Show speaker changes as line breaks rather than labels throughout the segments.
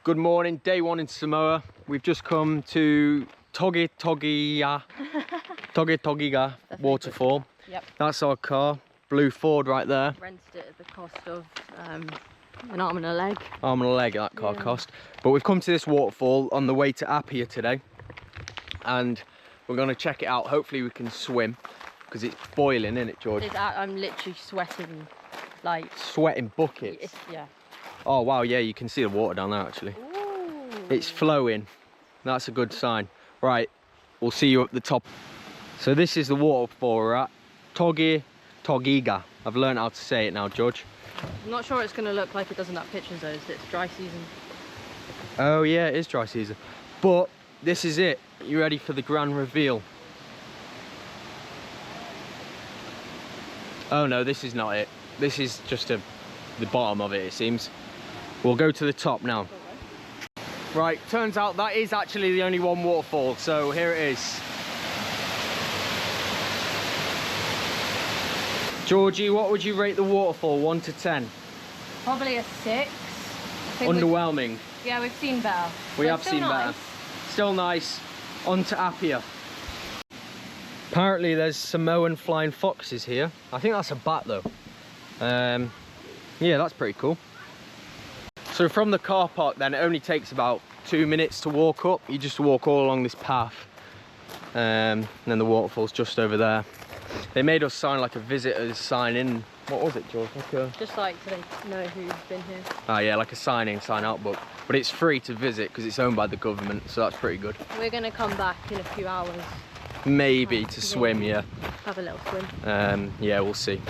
Good morning, day one in Samoa. We've just come to Togitogiga Waterfall.
Yep.
That's our car, blue Ford right there.
Rented it at the cost of an arm and a leg.
Arm and a leg that car cost. But we've come to this waterfall on the way to Apia today. And we're going to check it out. Hopefully we can swim because it's boiling, isn't it, George?
I'm literally sweating like...
Sweating buckets.
Yeah.
Oh wow, yeah, you can see the water down there actually.
Ooh.
It's flowing. That's a good sign. Right, we'll see you up the top. So this is the waterfall we're at. Togitogiga. I've learned how to say it now, George.
I'm not sure it's going to look like it does in that picture though, so it's dry season.
Oh yeah, it is dry season. But this is it. You ready for the grand reveal? Oh no, this is not it. This is just the bottom of it, it seems. We'll go to the top now. Right, turns out that is actually the only one waterfall, so here it is. Georgie, what would you rate the waterfall, 1 to 10?
Probably a 6.
Underwhelming.
Yeah, we've seen better.
We have seen better. Still nice. On to Apia. Apparently there's Samoan flying foxes here. I think that's a bat though. Yeah, that's pretty cool. So from the car park then, it only takes about 2 minutes to walk up. You just walk all along this path. And then the waterfall's just over there. They made us sign like a visitor's sign in. What was it, George? Like
just like so they know who's been here.
Oh yeah, like a sign out book. But it's free to visit because it's owned by the government, so that's pretty good.
We're going to come back in a few hours.
Maybe to swim, yeah.
Have a little swim.
Yeah, we'll see.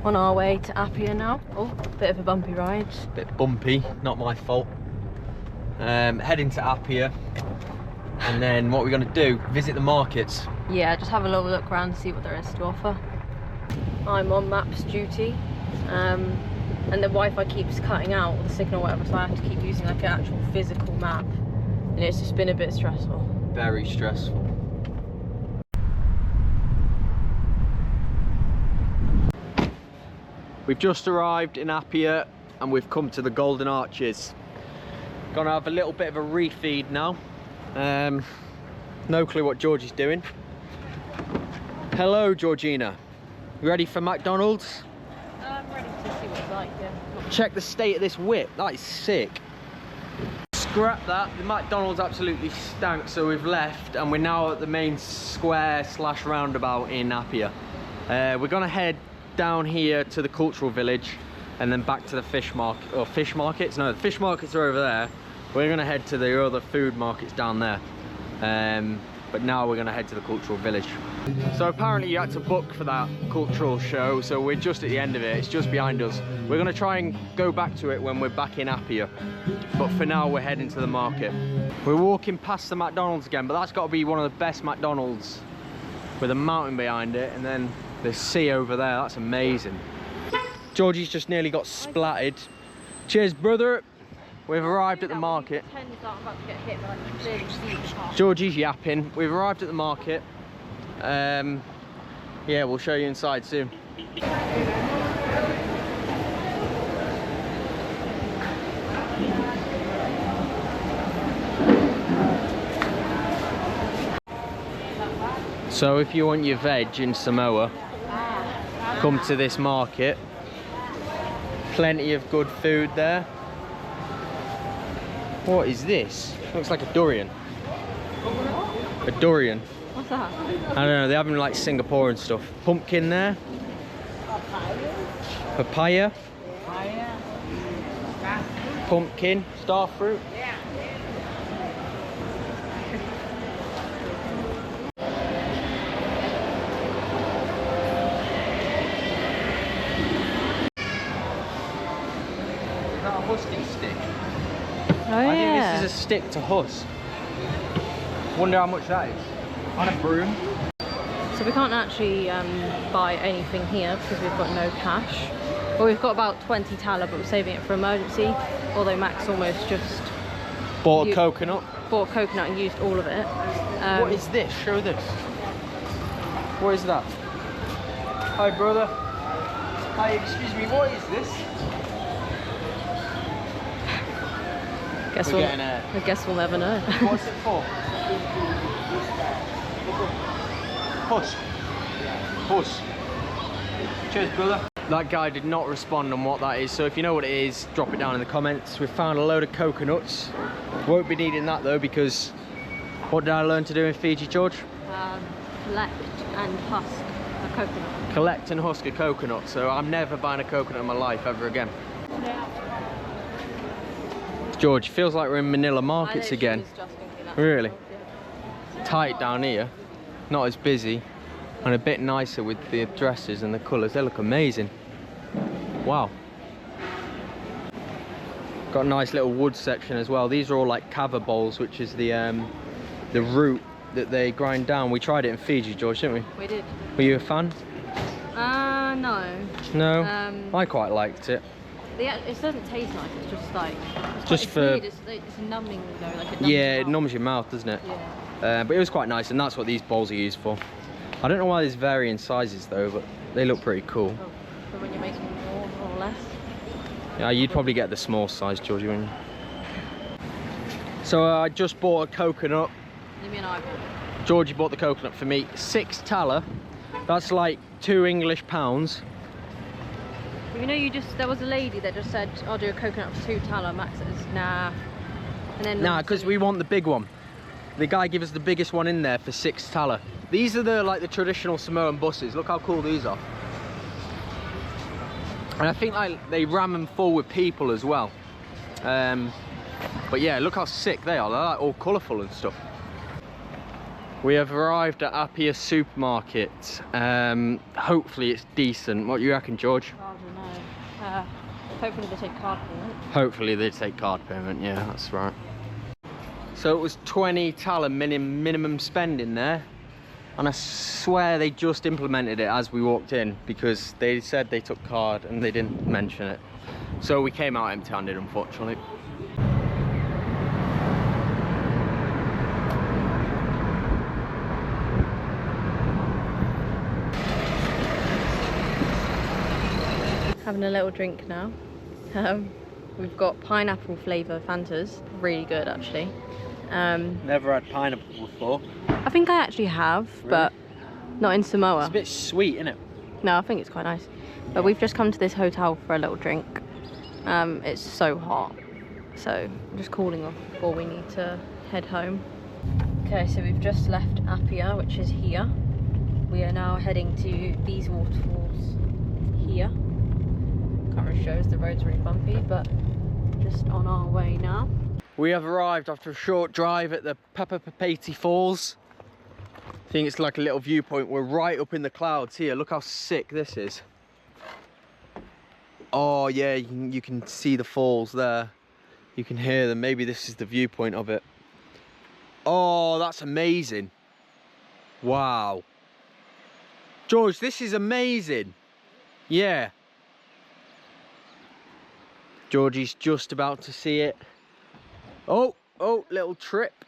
On our way to Apia now. Oh, bit of a bumpy ride.
Bit bumpy, not my fault. Heading to Apia. And then what we're going to do, visit the markets.
Yeah, just have a little look around, see what there is to offer. I'm on maps duty, and the Wi-Fi keeps cutting out, or the signal or whatever, so I have to keep using like an actual physical map. And it's just been a bit stressful.
Very stressful. We've just arrived in Apia and we've come to the Golden Arches. Gonna have a little bit of a refeed now. No clue what George is doing. Hello, Georgina. You ready for McDonald's?
I'm ready to see what it's like, yeah.
Check the state of this whip, that is sick. Scrap that, the McDonald's absolutely stank, so we've left and we're now at the main square slash roundabout in Apia. We're gonna head down here to the cultural village and then back to the fish market, or fish markets? No, the fish markets are over there. We're gonna head to the other food markets down there. But now we're gonna head to the cultural village. So apparently you had to book for that cultural show, so we're just at the end of it, it's just behind us. We're gonna try and go back to it when we're back in Apia. But for now we're heading to the market. We're walking past the McDonald's again, but that's gotta be one of the best McDonald's with a mountain behind it, and then the sea over there, that's amazing. Georgie's just nearly got splattered. Cheers, brother. We've arrived at the market. Georgie's yapping. We've arrived at the market. Yeah, we'll show you inside soon. So if you want your veg in Samoa, come to this market. Plenty of good food there. What is this? Looks like a durian. A durian.
What's that?
I don't know, they have them like Singapore and stuff. Pumpkin there. Papaya. Pumpkin. Star fruit. Is that a husking stick?
Oh,
I think this is a stick to husk. Wonder how much that is. On a broom.
So we can't actually buy anything here because we've got no cash. Well, we've got about 20 tala, but we're saving it for emergency. Although Max almost just
bought a coconut.
Bought a coconut and used all of it.
What is this? Show this. What is that? Hi, brother. Hi, excuse me. What is this?
Guess I guess we'll never know.
What's it for? Push. Push. Cheers, brother. That guy did not respond on what that is, so if you know what it is, drop it down in the comments. We found a load of coconuts. Won't be needing that though, because what did I learn to do in Fiji, George?
Collect and husk a coconut.
Collect and husk a coconut, so I'm never buying a coconut in my life ever again. George, feels like we're in Manila markets again. Really? Tight down here, not as busy, and a bit nicer with the dresses and the colours. They look amazing. Wow. Got a nice little wood section as well. These are all like kava bowls, which is the root that they grind down. We tried it in Fiji, George, didn't we? We did. Were you a fan?
No.
No? I quite liked it.
It doesn't taste nice, it's just like... It's numbing though, like it numbs
yeah, it numbs your mouth, doesn't it? Yeah. But it was quite nice, and that's what these bowls are used for. I don't know why there's varying sizes though, but they look pretty cool.
Oh, so when you're making more or less?
Yeah, you'd probably get the small size, Georgie, wouldn't you? So I just bought a coconut.
You mean I bought it?
Georgie bought the coconut for me. 6 thaler. That's like £2 English.
You know, there was a lady that just said, I'll do a coconut for 2 thaler. Max says, nah. And then
nah, because we want the big one. The guy gave us the biggest one in there for 6 thaler. These are the traditional Samoan buses. Look how cool these are. And I think like they ram them full with people as well. But yeah, look how sick they are. They're like all colourful and stuff. We have arrived at Apia supermarket. Hopefully it's decent. What do you reckon, George?
I don't know. Hopefully they take card payment.
Hopefully they take card payment, yeah, that's right. So it was 20 thaler minimum spend in there. And I swear they just implemented it as we walked in, because they said they took card and they didn't mention it. So we came out empty-handed, unfortunately.
Having a little drink now. We've got pineapple flavour Fantas, really good actually.
Never had pineapple before.
I think I actually have, really? But not in Samoa.
It's a bit sweet, isn't it?
No, I think it's quite nice. But we've just come to this hotel for a little drink. It's so hot, so I'm just cooling off before we need to head home. Okay, so we've just left Apia, which is here. We are now heading to these waterfalls here. Can't really show us, the road's really bumpy, but just on our way now.
We have arrived after a short drive at the Papapapati Falls. I think it's like a little viewpoint. We're right up in the clouds here. Look how sick this is. Oh yeah, you can see the falls there. You can hear them. Maybe this is the viewpoint of it. Oh, that's amazing. Wow. George, this is amazing. Yeah. Georgie's just about to see it. Oh, little trip.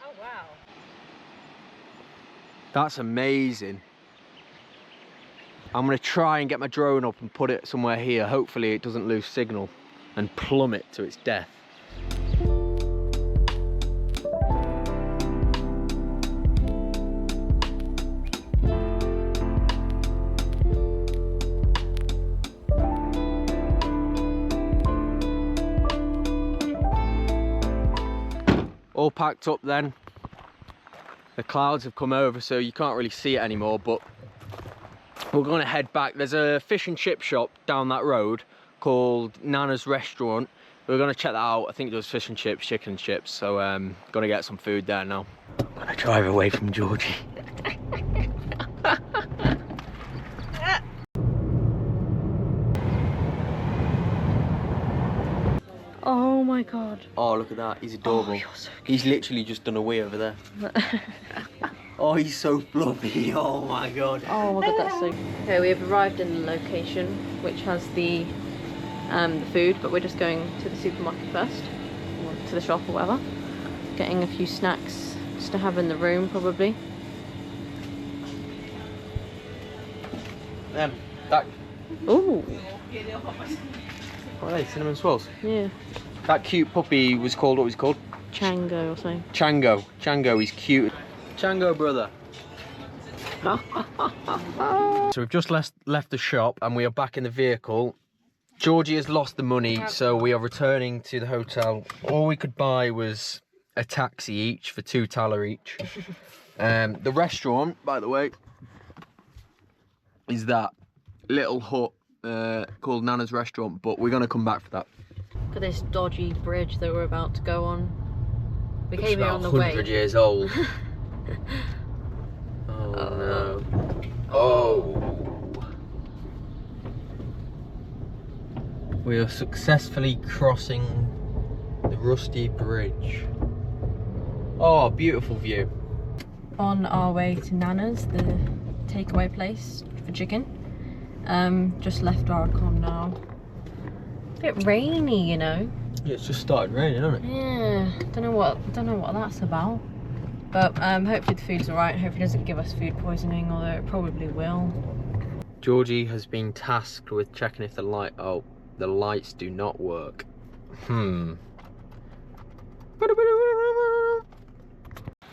Oh, wow.
That's amazing. I'm going to try and get my drone up and put it somewhere here. Hopefully it doesn't lose signal and plummet to its death. All packed up then. The clouds have come over, so you can't really see it anymore, but we're going to head back. There's a fish and chip shop down that road called Nana's Restaurant. We're going to check that out. I think it does fish and chips, chicken and chips, so going to get some food there now. I'm going to drive away from Georgie.
Oh my god.
Oh, look at that. He's adorable.
Oh, you're so cute.
He's literally just done a wee over there. Oh, he's so fluffy. Oh my god.
Oh my god, that's so... Okay, we have arrived in the location which has the food, but we're just going to the supermarket first, or to the shop or whatever. Getting a few snacks just to have in the room, probably.
That.
Ooh.
What are they? Cinnamon swirls?
Yeah.
That cute puppy was called, what was he called?
Chango or something.
Chango. Chango, he's cute. Chango, brother. So we've just left the shop and we are back in the vehicle. Georgie has lost the money, so we are returning to the hotel. All we could buy was a taxi each for $2 each. The restaurant, by the way, is that little hut called Nana's Restaurant, but we're going to come back for that.
Look at this dodgy bridge that we're about to go on. We came here on the way.
100 years old. Oh no. Oh. We are successfully crossing the rusty bridge. Oh, beautiful view.
On our way to Nana's, the takeaway place for chicken. Just left Arcon now. A bit rainy, you know.
Yeah, it's just started raining, hasn't it?
Yeah, don't know what that's about. But hopefully the food's alright. Hopefully it doesn't give us food poisoning, although it probably will. Georgie has been tasked with checking if the lights do not work.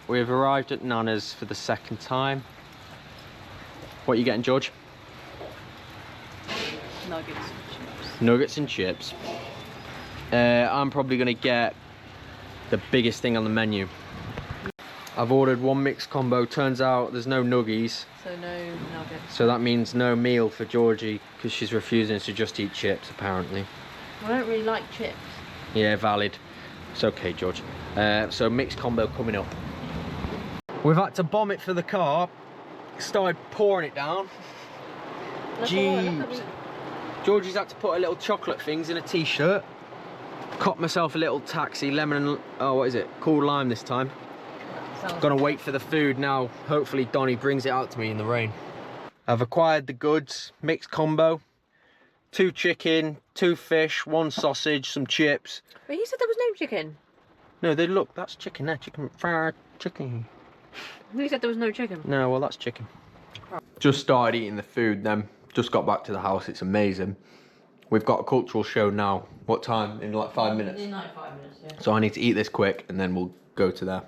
We have arrived at Nana's for the second time. What are you getting, George? Nuggets and chips.
Nuggets and chips. I'm probably going to get the biggest thing on the menu. I've ordered one mixed combo. Turns out there's no nuggies.
So no nuggets.
So that means no meal for Georgie because she's refusing to just eat chips, apparently.
I don't really like chips.
Yeah, valid. It's okay, George. So mixed combo coming up. We've had to bomb it for the car. Started pouring it down. Jeez. Georgie's had to put her little chocolate things in a t-shirt. Caught myself a little taxi, lemon and, oh, what is it? Cool lime this time. Gonna wait for the food now. Hopefully Donnie brings it out to me in the rain. I've acquired the goods, mixed combo. 2 chicken, 2 fish, 1 sausage, some chips.
But he said there was no chicken.
No, look, that's chicken there, fried chicken.
He said there was no chicken.
No, well that's chicken. Just started eating the food then. Just got back to the house, it's amazing. We've got a cultural show now. What time? In like 5 minutes?
In like 5 minutes, yeah.
So I need to eat this quick and then we'll go to there.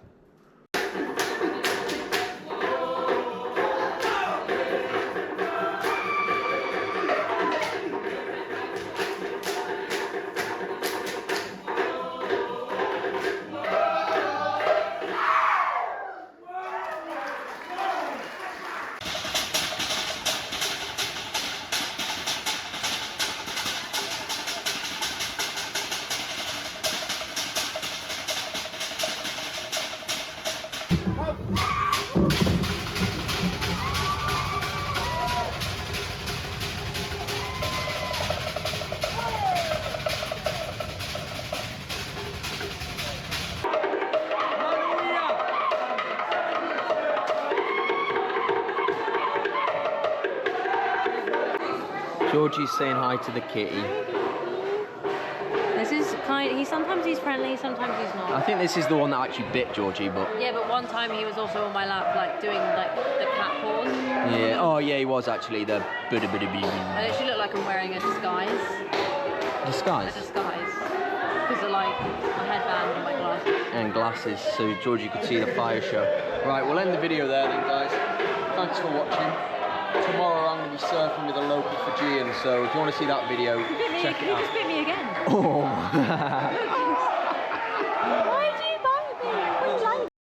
Georgie's saying hi to the kitty.
This is sometimes he's friendly, sometimes he's not.
I think this is the one that actually bit Georgie, but...
Yeah, but one time he was also on my lap, like, doing, like, the cat paws.
Yeah, oh yeah, he was actually the...
I actually look like I'm wearing a disguise.
Disguise?
A disguise. Because of, like, my headband and my glasses.
And glasses, so Georgie could see the fire show. Right, we'll end the video there then, guys. Thanks for watching. Tomorrow I'm going to be surfing with a local Fijian, so if you want to see that video, check it out.
He just bit me again.
Oh.